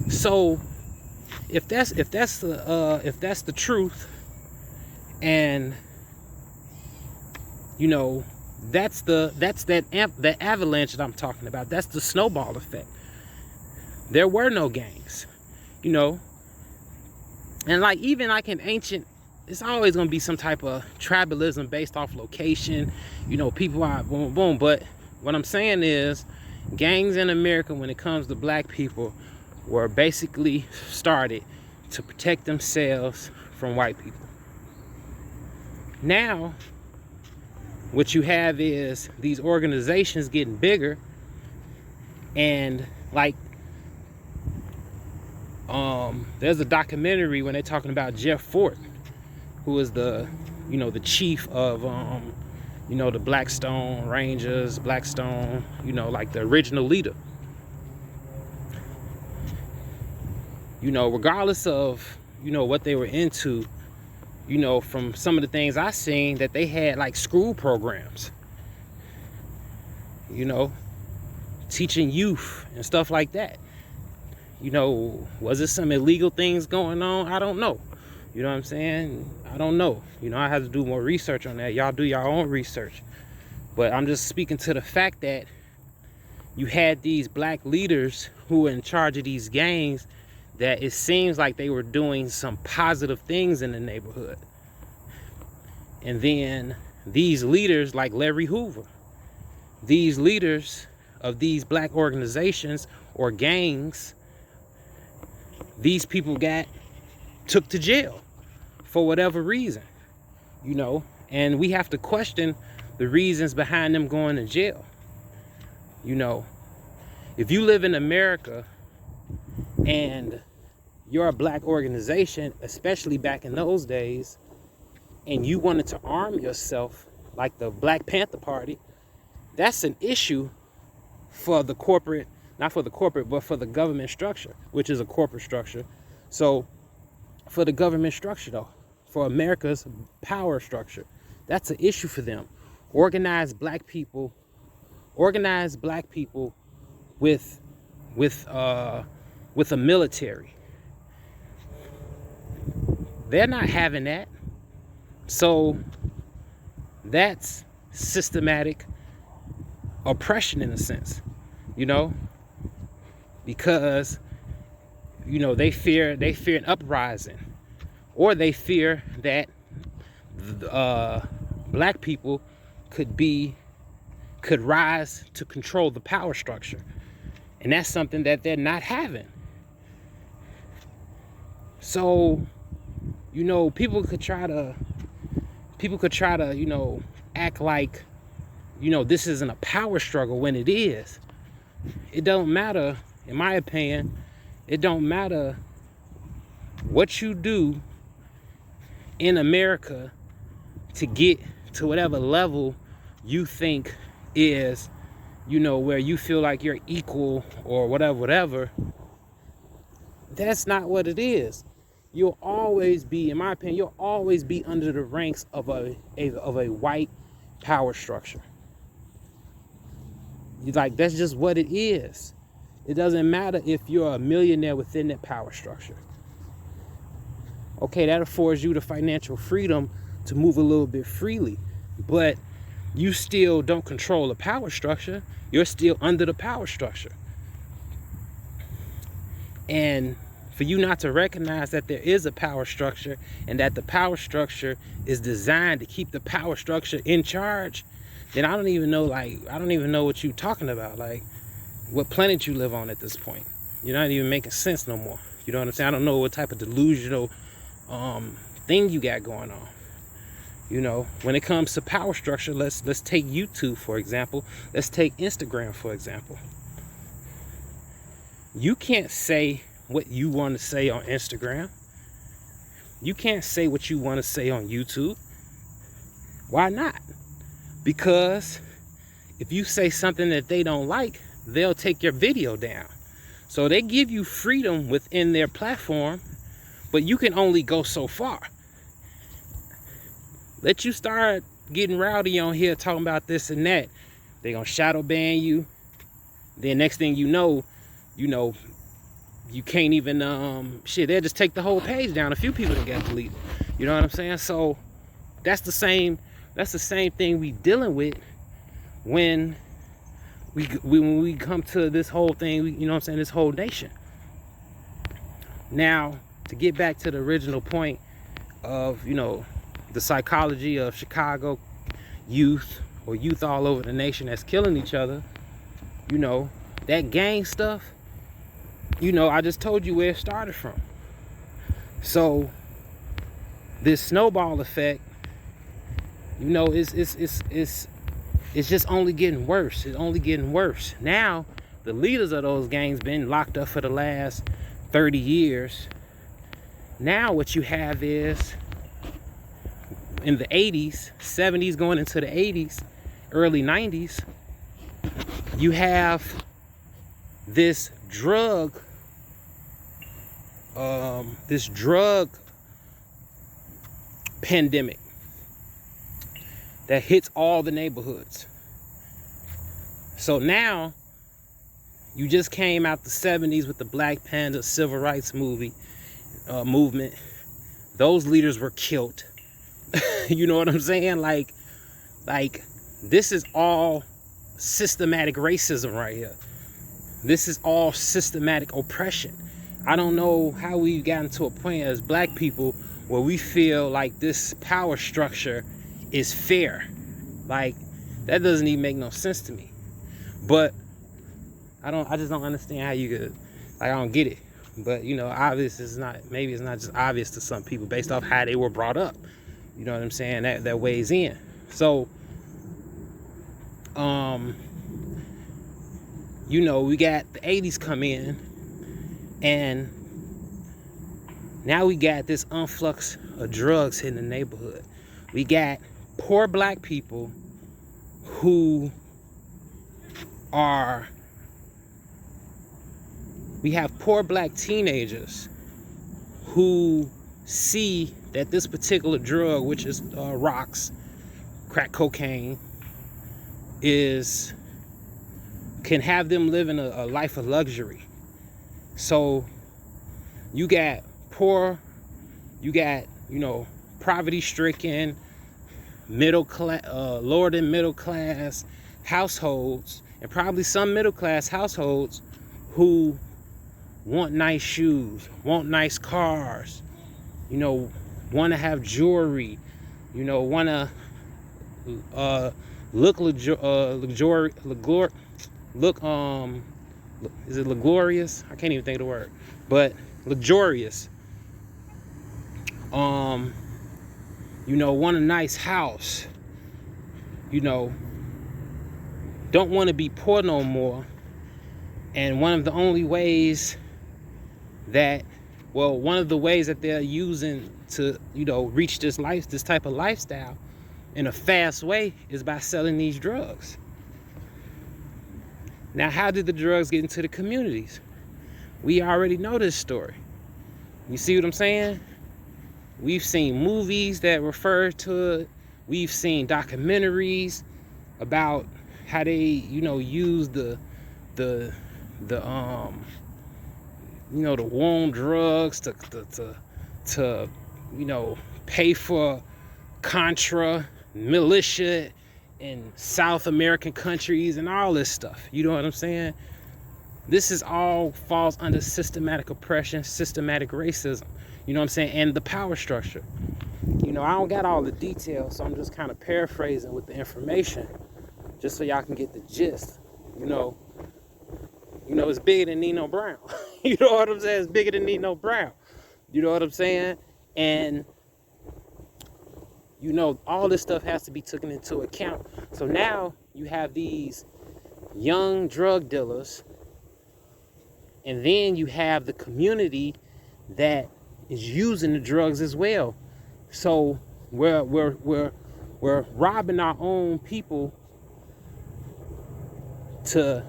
So if that's the truth, and you know, that avalanche that I'm talking about. That's the snowball effect. There were no gangs, you know, and like even like in ancient, it's always gonna be some type of tribalism based off location. You know, people are boom boom. But what I'm saying is, gangs in America, when it comes to black people, were basically started to protect themselves from white people. Now, what you have is these organizations getting bigger, and like there's a documentary when they're talking about Jeff Fort, who is the, you know, the chief of you know, the Blackstone Rangers, Blackstone, you know, like the original leader. You know, regardless of, you know, what they were into, you know, from some of the things I seen, that they had like school programs, you know, teaching youth and stuff like that. You know, was it some illegal things going on? I don't know. You know what I'm saying? I don't know. You know, I have to do more research on that. Y'all do your own research. But I'm just speaking to the fact that you had these black leaders who were in charge of these gangs, that it seems like they were doing some positive things in the neighborhood. And then these leaders like Larry Hoover, these leaders of these black organizations or gangs, these people took to jail for whatever reason, you know, and we have to question the reasons behind them going to jail. You know, if you live in America and you're a black organization, especially back in those days, and you wanted to arm yourself like the Black Panther Party, that's an issue for the corporate, not for the corporate, but for the government structure, which is a corporate structure. So for the government structure though, for America's power structure, that's an issue for them. Organize black people with a military. They're not having that. So that's systematic oppression in a sense, you know, because, you know, they fear an uprising, or they fear that black people could rise to control the power structure, and that's something that they're not having. So, you know, people could try to, you know, act like, you know, this isn't a power struggle when it is. It don't matter, in my opinion, it don't matter what you do in America to get to whatever level you think is, you know, where you feel like you're equal or whatever. That's not what it is. You'll always be, in my opinion, you'll always be under the ranks of a white power structure. Like, that's just what it is. It doesn't matter if you're a millionaire within that power structure. Okay, that affords you the financial freedom to move a little bit freely, but you still don't control the power structure. You're still under the power structure. And for you not to recognize that there is a power structure, and that the power structure is designed to keep the power structure in charge, then I don't even know what you're talking about. Like, what planet you live on at this point. You're not even making sense no more. You know what I'm saying? I don't know what type of delusional thing you got going on. You know, when it comes to power structure, let's take YouTube for example. Let's take Instagram for example. You can't say what you want to say on Instagram. You can't say what you want to say on YouTube. Why not? Because if you say something that they don't like, they'll take your video down. So they give you freedom within their platform, but you can only go so far. Let you start getting rowdy on here talking about this and that, they're gonna shadow ban you. Then next thing you know, you can't even shit, they'll just take the whole page down. A few people that got deleted. You know what I'm saying? So that's the same thing we dealing with when we come to this whole thing, you know what I'm saying, this whole nation. Now, to get back to the original point of, you know, the psychology of Chicago youth, or youth all over the nation that's killing each other, you know, that gang stuff, you know, I just told you where it started from. So this snowball effect, you know, it's just only getting worse. It's only getting worse. Now, the leaders of those gangs been locked up for the last 30 years. Now what you have is, in the 80s, 70s going into the 80s, early 90s, you have this drug pandemic that hits all the neighborhoods. So now, you just came out the 70s with the Black Panther civil rights movement. Those leaders were killed. You know what I'm saying? Like this is all systematic racism right here. This is all systematic oppression. I don't know how we've gotten to a point as black people where we feel like this power structure is fair. Like, that doesn't even make no sense to me. But I just don't understand how you could, like, I don't get it. But, you know, obvious is not, maybe it's not just obvious to some people based off how they were brought up. You know what I'm saying? That weighs in. So, you know, we got the 80s come in, and now we got this influx of drugs in the neighborhood. We got poor black people who are, we have poor black teenagers who see that this particular drug, which is rocks, crack cocaine, can have them living a life of luxury. So you got poor, you got, you know, poverty-stricken, middle class, lower than middle class households, and probably some middle class households who want nice shoes, want nice cars, you know, want to have jewelry, you know, want to look is it luxurious? I can't even think of the word, but luxurious. You know, want a nice house, you know, don't want to be poor no more. And one of the ways that they're using to, you know, reach this type of lifestyle in a fast way is by selling these drugs. Now, how did the drugs get into the communities? We already know this story. You see what I'm saying? We've seen movies that refer to it. We've seen documentaries about how they, you know, use the you know, the war on drugs to you know, pay for Contra, militia in South American countries and all this stuff. You know what I'm saying? This is all falls under systematic oppression, systematic racism. You know what I'm saying? And the power structure. You know, I don't got all the details, so I'm just kind of paraphrasing with the information just so y'all can get the gist. You know, it's bigger than Nino Brown. You know what I'm saying? It's bigger than Nino Brown. You know what I'm saying? And, you know, all this stuff has to be taken into account. So now you have these young drug dealers, and then you have the community that is using the drugs as well. So we're robbing our own people to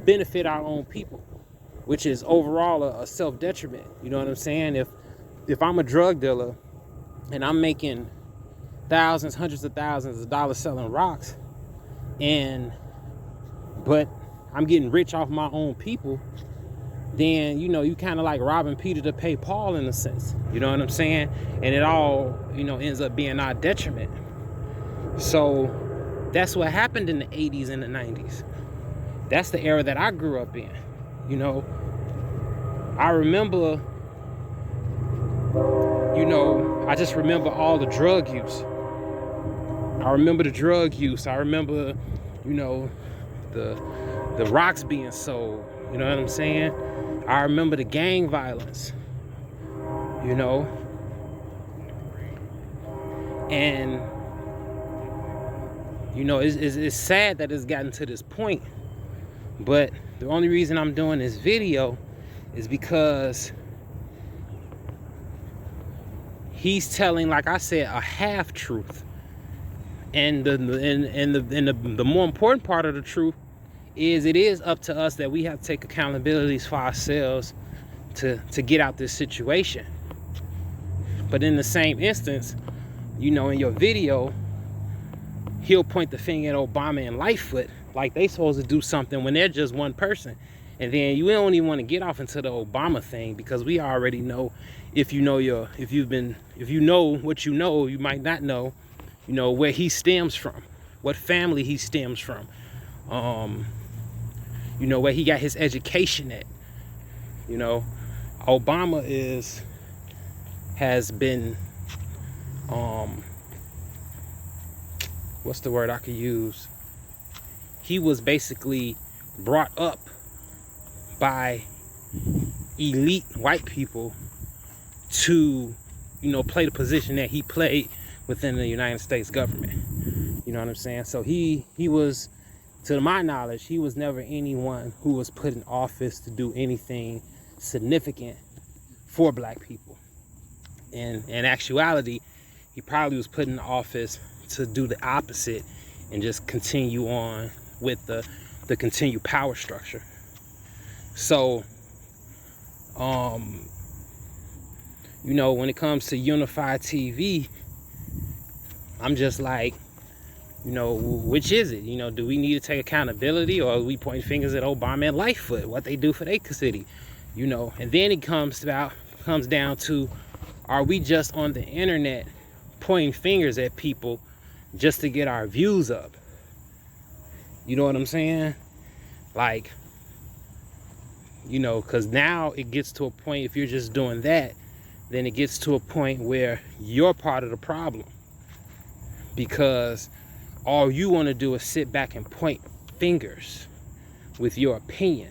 benefit our own people, which is overall a self-detriment. You know what I'm saying? If I'm a drug dealer and I'm making thousands, hundreds of thousands of dollars selling rocks, but I'm getting rich off my own people, then, you know, you kind of like robbing Peter to pay Paul in a sense. You know what I'm saying? And it all, you know, ends up being our detriment. So that's what happened in the 80s and the 90s. That's the era that I grew up in. You know, I remember, you know, I just remember all the drug use. I remember the drug use. I remember, you know, the rocks being sold. You know what I'm saying? I remember the gang violence, you know, and, you know, it's sad that it's gotten to this point, but the only reason I'm doing this video is because he's telling, like I said, a half truth, and the more important part of the truth is it is up to us that we have to take accountabilities for ourselves to get out this situation. But in the same instance, you know, in your video, he'll point the finger at Obama and Lightfoot like they supposed to do something when they're just one person. And then you don't even want to get off into the Obama thing, because we already know, if you know what you know, you might not know, you know, where he stems from, what family he stems from. You know, where he got his education at. You know, Obama has been, what's the word I could use? He was basically brought up by elite white people to, you know, play the position that he played within the United States government. You know what I'm saying? So he was, to my knowledge, he was never anyone who was put in office to do anything significant for black people. And in actuality, he probably was put in office to do the opposite and just continue on with the continued power structure. So, you know, when it comes to Unified TV, I'm just like, you know, which is it? You know, do we need to take accountability, or are we pointing fingers at Obama and Lightfoot, what they do for their city? You know, and then it comes down to, are we just on the internet pointing fingers at people just to get our views up? You know what I'm saying? Like, you know, because now it gets to a point, if you're just doing that, then it gets to a point where you're part of the problem, because all you want to do is sit back and point fingers with your opinion,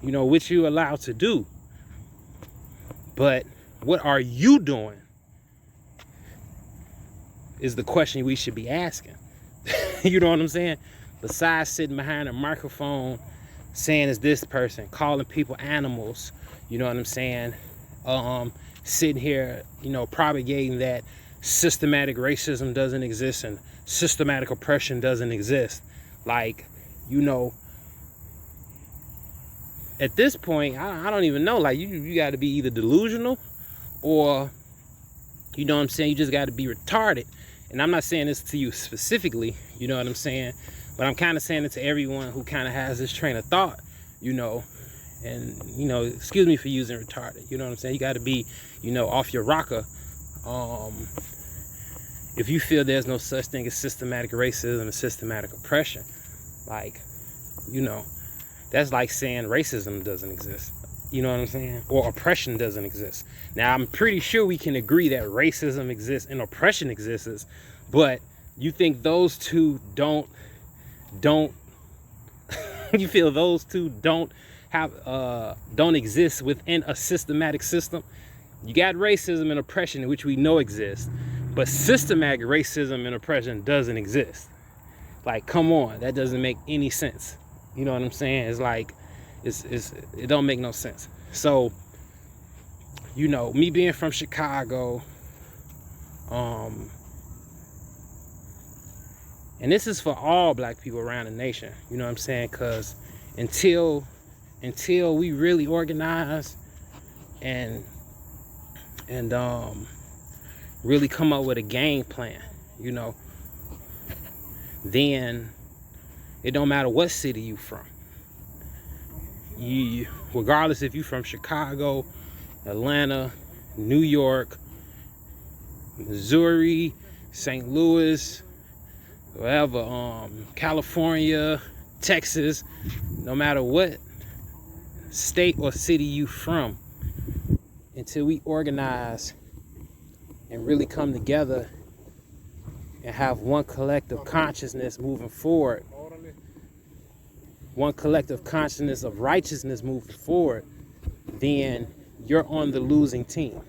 you know, which you're allowed to do. But what are you doing is the question we should be asking. You know what I'm saying? Besides sitting behind a microphone saying it's this person, calling people animals, you know what I'm saying? Sitting here, you know, propagating that systematic racism doesn't exist and systematic oppression doesn't exist. Like, you know, at this point, I don't even know. Like, you got to be either delusional or, you know what I'm saying, you just got to be retarded. And I'm not saying this to you specifically, you know what I'm saying, but I'm kind of saying it to everyone who kind of has this train of thought, you know. And, you know, excuse me for using retarded, you know what I'm saying? You got to be, you know, off your rocker. If you feel there's no such thing as systematic racism and systematic oppression, like, you know, that's like saying racism doesn't exist. You know what I'm saying? Or oppression doesn't exist. Now, I'm pretty sure we can agree that racism exists and oppression exists, but you think those two don't you feel those two don't exist within a systematic system? You got racism and oppression, which we know exists, but systematic racism and oppression doesn't exist. Like, come on, that doesn't make any sense. You know what I'm saying? It's like, it don't make no sense. So, you know, me being from Chicago, and this is for all black people around the nation, you know what I'm saying? Because until we really organize and really come up with a game plan, you know, then it don't matter what city you from. regardless if you're from Chicago, Atlanta, New York, Missouri, St. Louis, wherever, California, Texas, no matter what state or city you from, until we organize and really come together and have one collective consciousness moving forward, one collective consciousness of righteousness moving forward, then you're on the losing team.